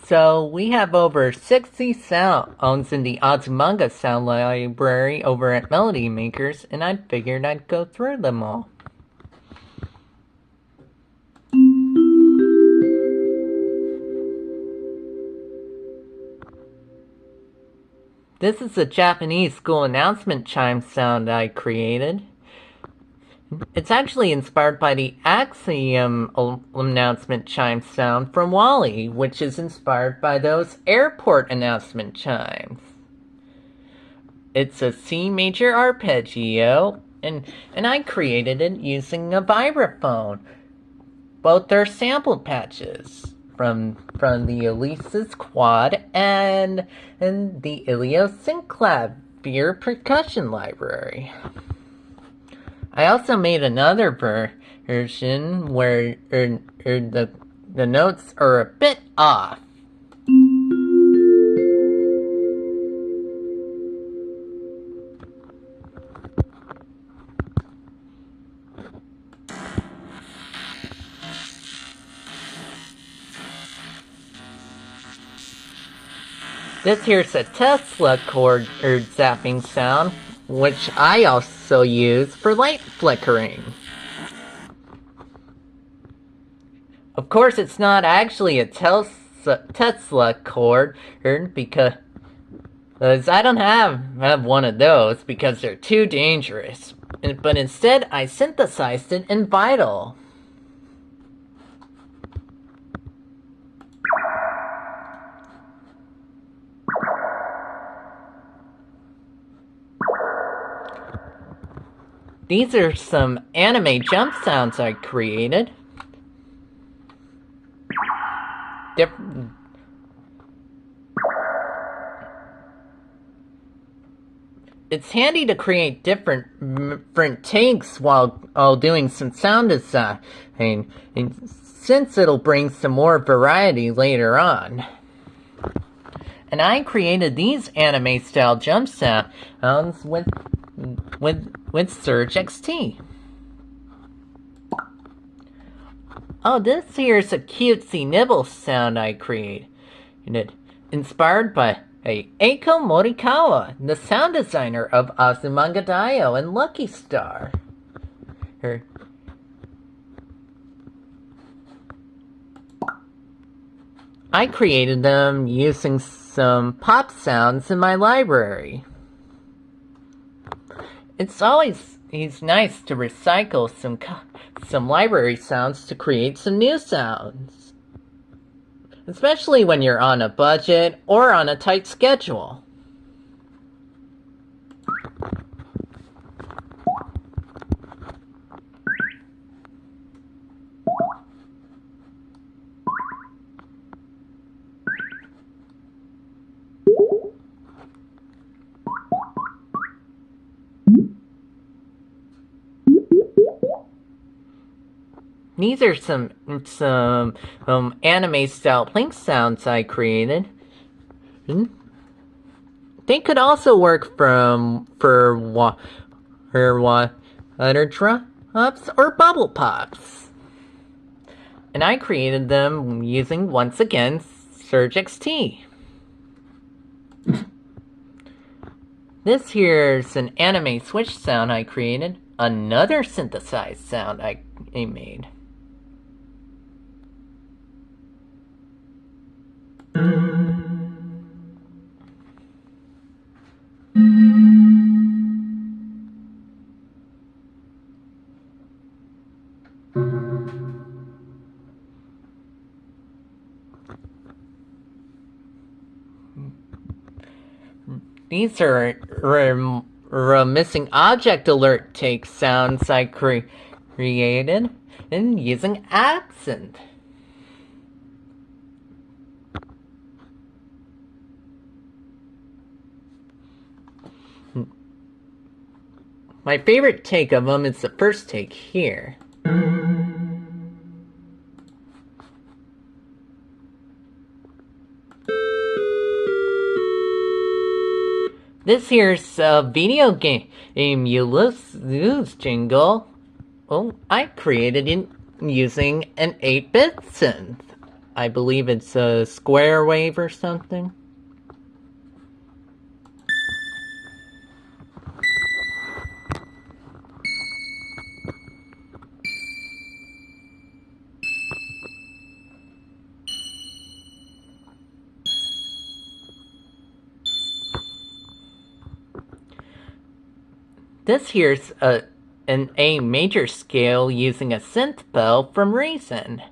So we have over 60 sounds in the Azumanga sound library over at Melody Makers, and I figured I'd go through them all. This is a Japanese school announcement chime sound I created. It's actually inspired by the Axiom announcement chime sound from Wall-E, which is inspired by those airport announcement chimes. It's a C major arpeggio, and I created it using a vibraphone. Both are sample patches from the Elise's Quad and the Ilio Synclavier percussion library. I also made another version where the notes are a bit off. This here's a Tesla cord zapping sound, which I also use for light flickering. Of course, it's not actually a Tesla cord because I don't have one of those because they're too dangerous. But instead, I synthesized it in Vital. These are some anime jump sounds I created. It's handy to create different takes while doing some sound design, since it'll bring some more variety later on. And I created these anime-style jump sounds with Surge XT. Oh, this here's a cutesy nibble sound I created, inspired by Eiko Morikawa, the sound designer of Azumanga Daioh and Lucky Star. I created them using some pop sounds in my library. It's always nice to recycle some library sounds to create some new sounds, especially when you're on a budget or on a tight schedule. These are some anime-style plink sounds I created. They could also work for water drops or bubble pops. And I created them using, once again, Surge XT. This here's an anime switch sound I created. Another synthesized sound I made. These are missing object alert take sounds I created and using accent. My favorite take of them is the first take here. This here's a video game you lose jingle. Oh, I created it using an 8-bit synth. I believe it's a square wave or something. This here's an A major scale using a synth bell from Reason.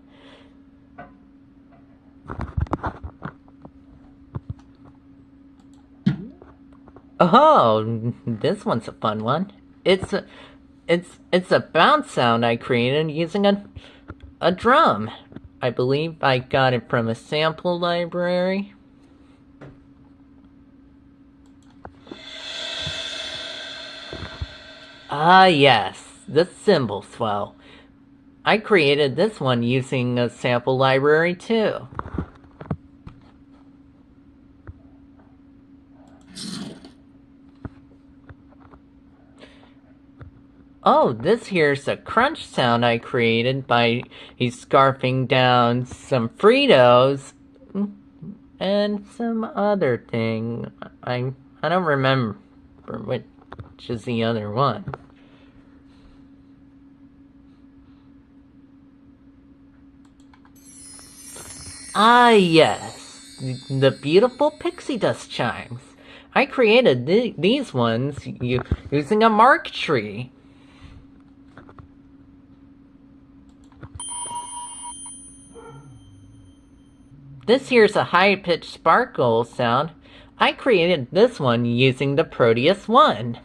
Oh, this one's a fun one. It's a bounce sound I created using a drum. I believe I got it from a sample library. Ah, yes, the cymbal swell. I created this one using a sample library too. Oh, this here's a crunch sound I created by scarfing down some Fritos and some other thing. I don't remember which is the other one. Ah, yes, the beautiful pixie dust chimes. I created these ones using a mark tree. This here's a high-pitched sparkle sound. I created this one using the Proteus 1.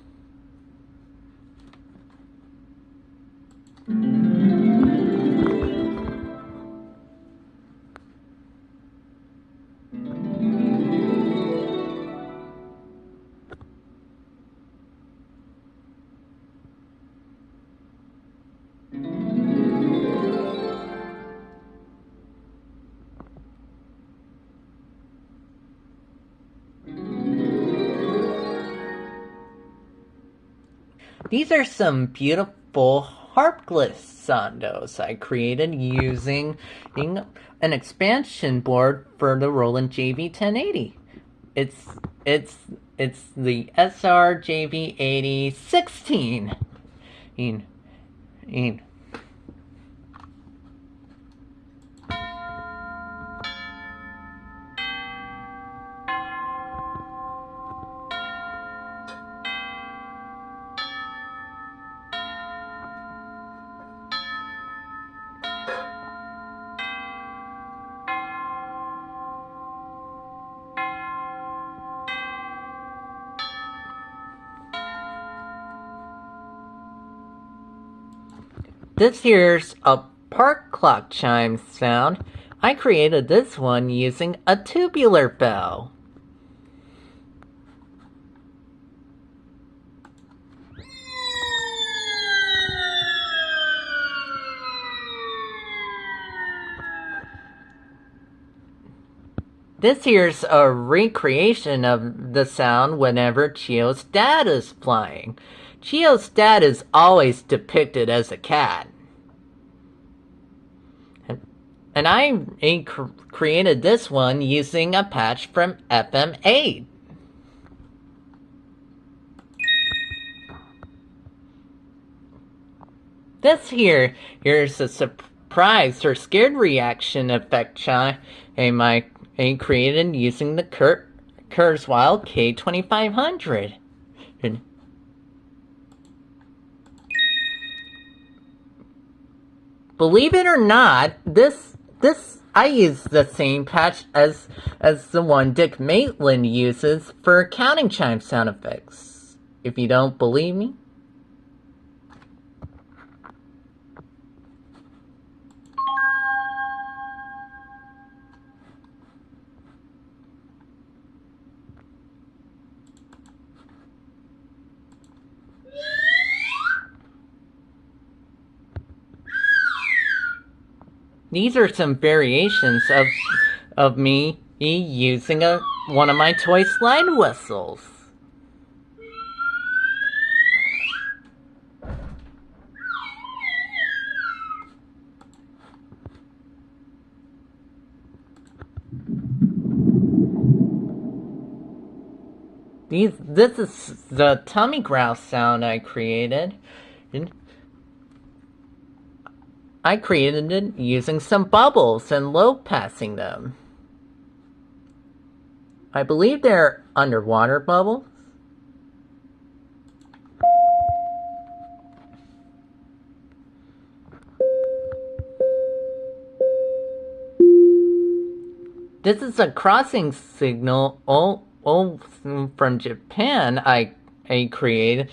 These are some beautiful harp glissandos I created using an expansion board for the Roland JV1080. It's the SR JV80 16. This here's a park clock chime sound. I created this one using a tubular bell. This here's a recreation of the sound whenever Chio's dad is flying. Chio's dad is always depicted as a cat. And I created this one using a patch from FM8. Here's a surprise or scared reaction effect chime I created using the Kurzweil K2500. Believe it or not, this I use the same patch as the one Dick Maitland uses for counting chime sound effects. If you don't believe me. These are some variations of me using one of my toy slide whistles. This is the tummy growl sound I created. I created it using some bubbles and low passing them. I believe they're underwater bubbles. This is a crossing signal from Japan I created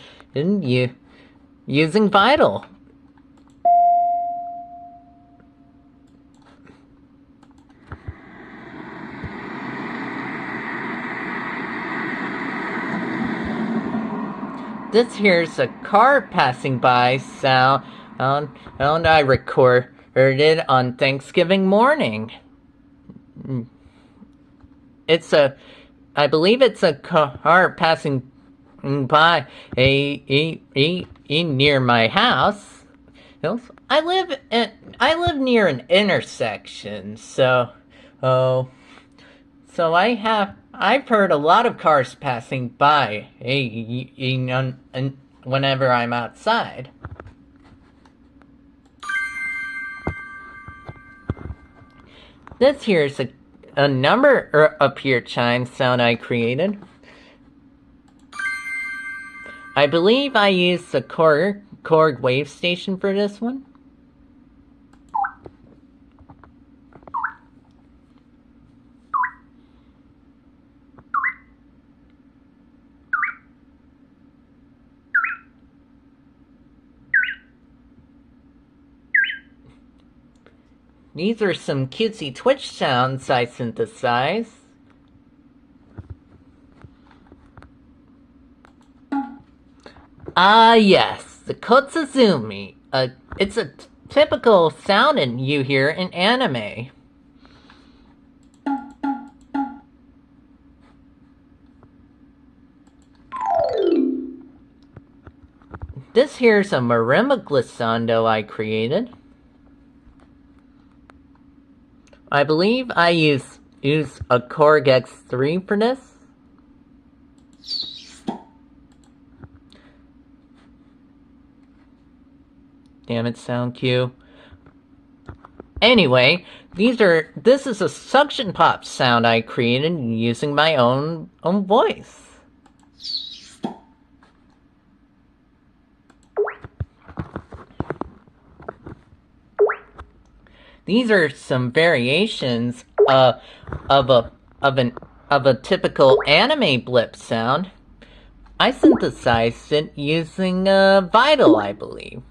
using Vital. This here's a car passing by sound I recorded on Thanksgiving morning. I believe it's a car passing by near my house. I live near an intersection, so I've heard a lot of cars passing by whenever I'm outside. This here's a number up here chime sound I created. I believe I used the Korg wave station for this one. These are some cutesy Twitch sounds I synthesized. Yes, the Kotsuzumi. It's a typical sound you hear in anime. This here's a marimba glissando I created. I believe I use a Korg X3 for this. Damn it, sound cue. Anyway, this is a suction pop sound I created using my own voice. These are some variations of a typical anime blip sound. I synthesized it using Vital, I believe.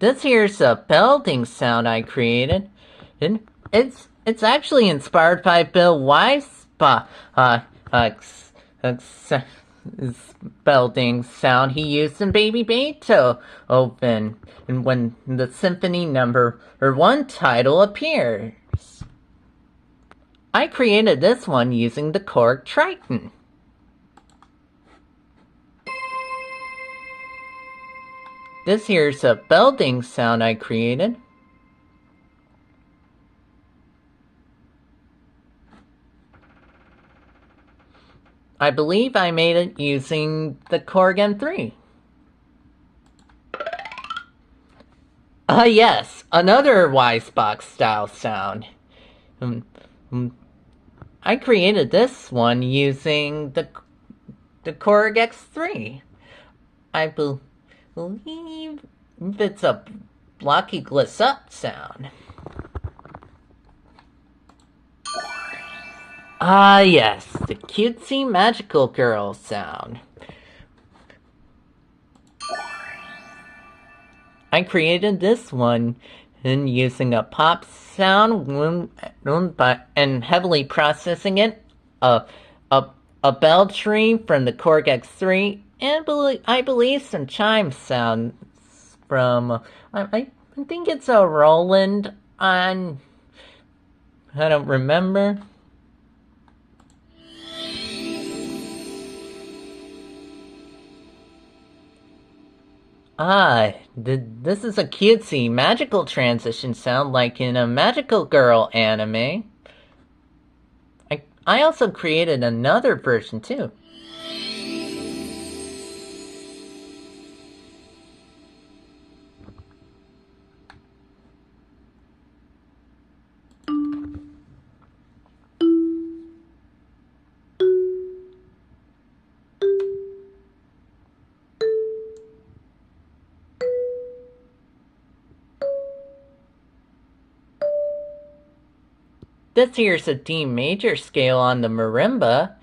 This here's a belting sound I created, and it's actually inspired by Bill Weiss' belting sound he used in Baby Beethoven, and when the Symphony Number 1 title appears. I created this one using the Korg Triton. This here's a belting sound I created. I believe I made it using the Korg M3. Yes, another Wisebox style sound. I created this one using the Korg X3. I believe it's a blocky gliss up sound. Yes, the cutesy magical girl sound. I created this one using a pop sound and heavily processing it, a bell tree from the Korg X3, and I believe some chime sounds from, I think it's a Roland on, I don't remember. This is a cutesy magical transition sound like in a magical girl anime. I also created another version too. This here's a D major scale on the marimba.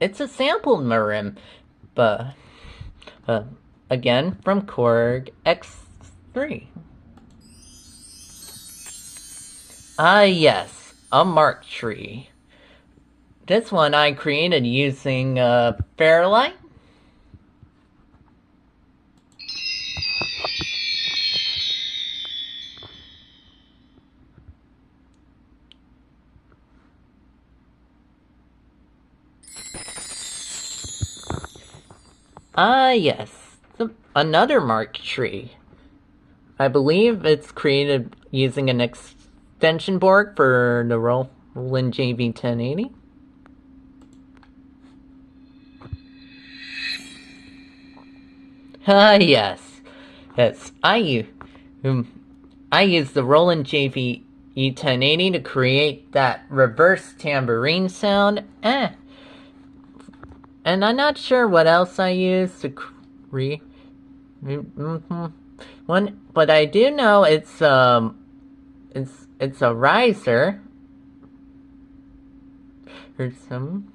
It's a sampled marimba. Again, from Korg X3. Yes, a mark tree. This one I created using Fairlight. Yes, another mark tree. I believe it's created using an extension board for the Roland JV1080. Yes. I use the Roland JV E1080 to create that reverse tambourine sound. And I'm not sure what else I use to create one, but I do know it's a riser. Or some.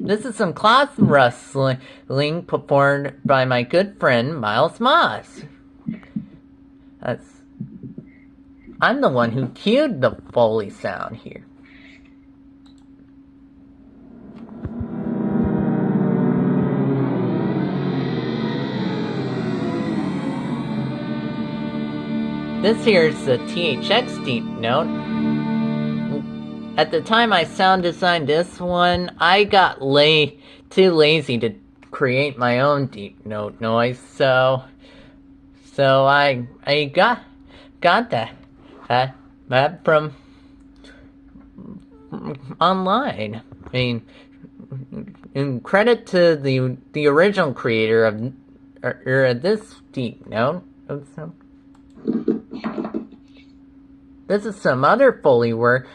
This is some cloth rustling performed by my good friend Miles Moss. I'm the one who cued the Foley sound here. This here's the THX deep note. At the time I sound designed this one, I got too lazy to create my own deep note noise, so I got that from online. I mean, in credit to the original creator of this deep note. This is some other Foley work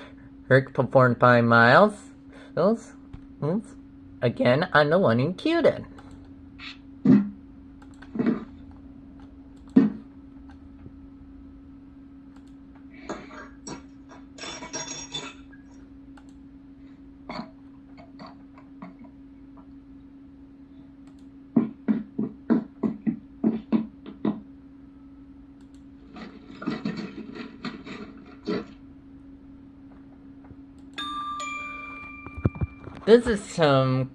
performed by Miles. Again, I'm the one who cued it. This is some